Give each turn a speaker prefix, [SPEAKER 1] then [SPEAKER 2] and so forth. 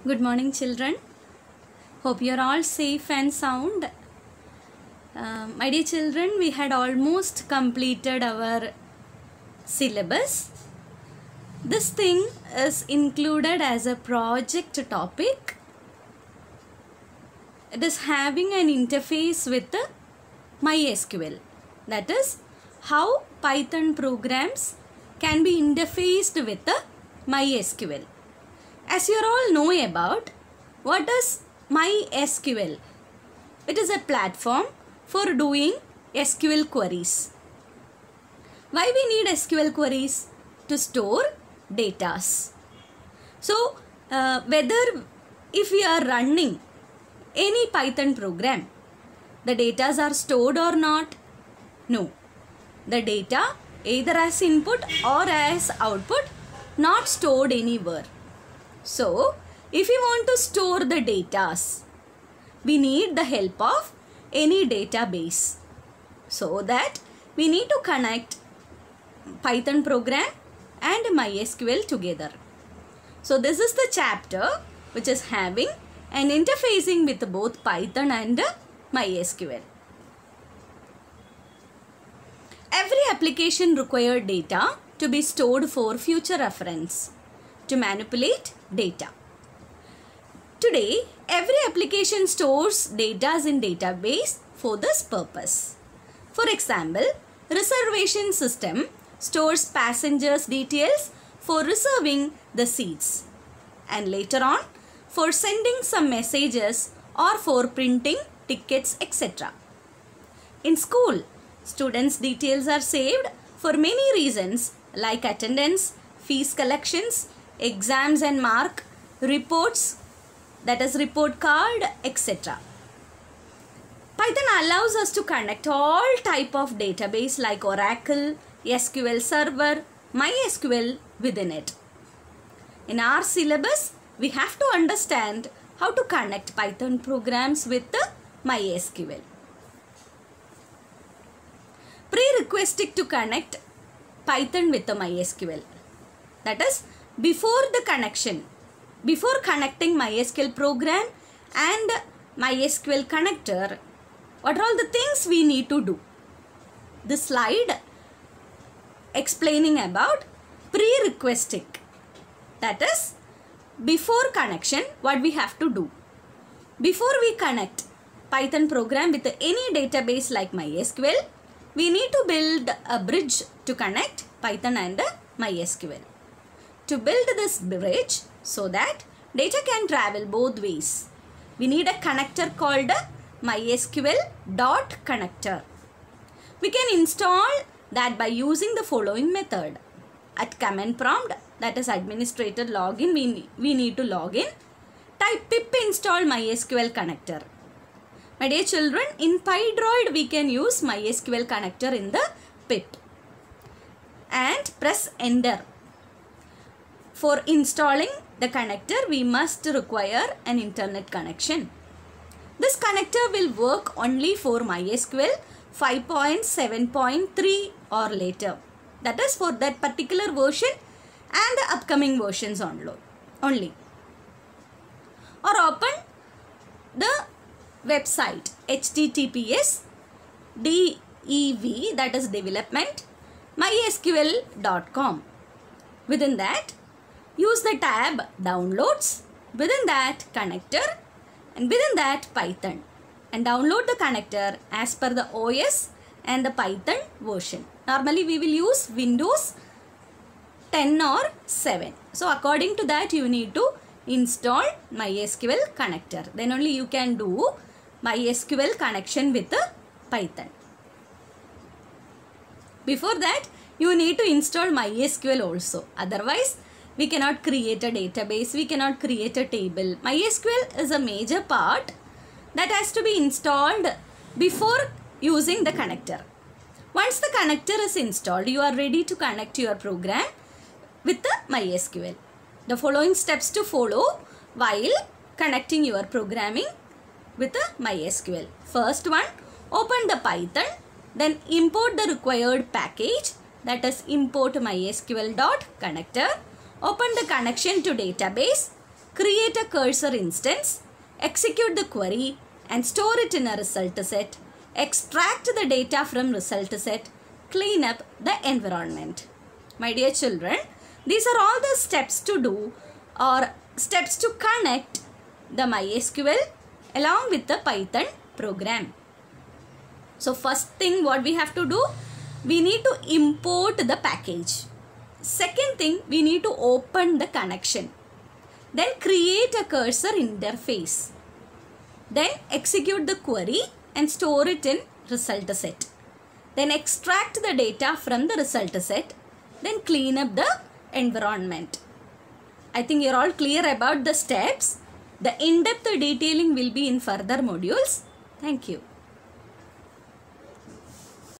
[SPEAKER 1] Good morning, children. Hope you are all safe and sound. My dear children, we had almost completed our syllabus. This thing is included as a project topic. It is having an interface with the MySQL. That is how Python programs can be interfaced with the MySQL. As you all know about, what is MySQL? It is a platform for doing SQL queries. Why we need SQL queries? To store data. So, whether if we are running any Python program, the data are stored or not? No. The data either as input or as output, not stored anywhere. So, if we want to store the data, we need the help of any database. So that we need to connect Python program and MySQL together. So this is the chapter which is having an interfacing with both Python and MySQL. Every application requires data to be stored for future reference to manipulate data. Today, every application stores data in database for this purpose. For example, reservation system stores passengers' details for reserving the seats, and later on for sending some messages or for printing tickets, etc. In school, students' details are saved for many reasons like attendance, fees collections, exams and mark, reports, that is report card, etc. Python allows us to connect all type of database like Oracle, SQL Server, MySQL within it. In our syllabus, we have to understand how to connect Python programs with the MySQL. Prerequisite to connect Python with the MySQL. That is, before connecting MySQL program and MySQL connector, what are all the things we need to do? This slide explaining about prerequisite. That is, before connection, what we have to do? Before we connect Python program with any database like MySQL, we need to build a bridge to connect Python and MySQL. To build this bridge so that data can travel both ways, we need a connector called MySQL.connector. We can install that by using the following method. At command prompt, that is administrator login, we need to log in. Type pip install MySQL connector. My dear children, in Pydroid we can use MySQL connector in the pip. And press enter. For installing the connector, we must require an internet connection. This connector will work only for MySQL 5.7.3 or later. That is for that particular version and the upcoming versions only. Or open the website https dev, that is development, mysql.com. Within that, use the tab downloads, within that connector, and within that Python, and download the connector as per the OS and the Python version. Normally we will use Windows 10 or 7. So according to that you need to install MySQL connector. Then only you can do MySQL connection with the Python. Before that you need to install MySQL also. Otherwise we cannot create a database, we cannot create a table. MySQL is a major part that has to be installed before using the connector. Once the connector is installed, you are ready to connect your program with the MySQL. The following steps to follow while connecting your programming with the MySQL. First one, open the Python, then import the required package, that is import mysql.connector. Open the connection to database, create a cursor instance, execute the query and store it in a result set, extract the data from result set, clean up the environment. My dear children, these are all the steps to do or steps to connect the MySQL along with the Python program. So first thing what we have to do, we need to import the package. Second thing, we need to open the connection. Then create a cursor interface. Then execute the query and store it in result set. Then extract the data from the result set. Then clean up the environment. I think you're all clear about the steps. The in-depth detailing will be in further modules. Thank you.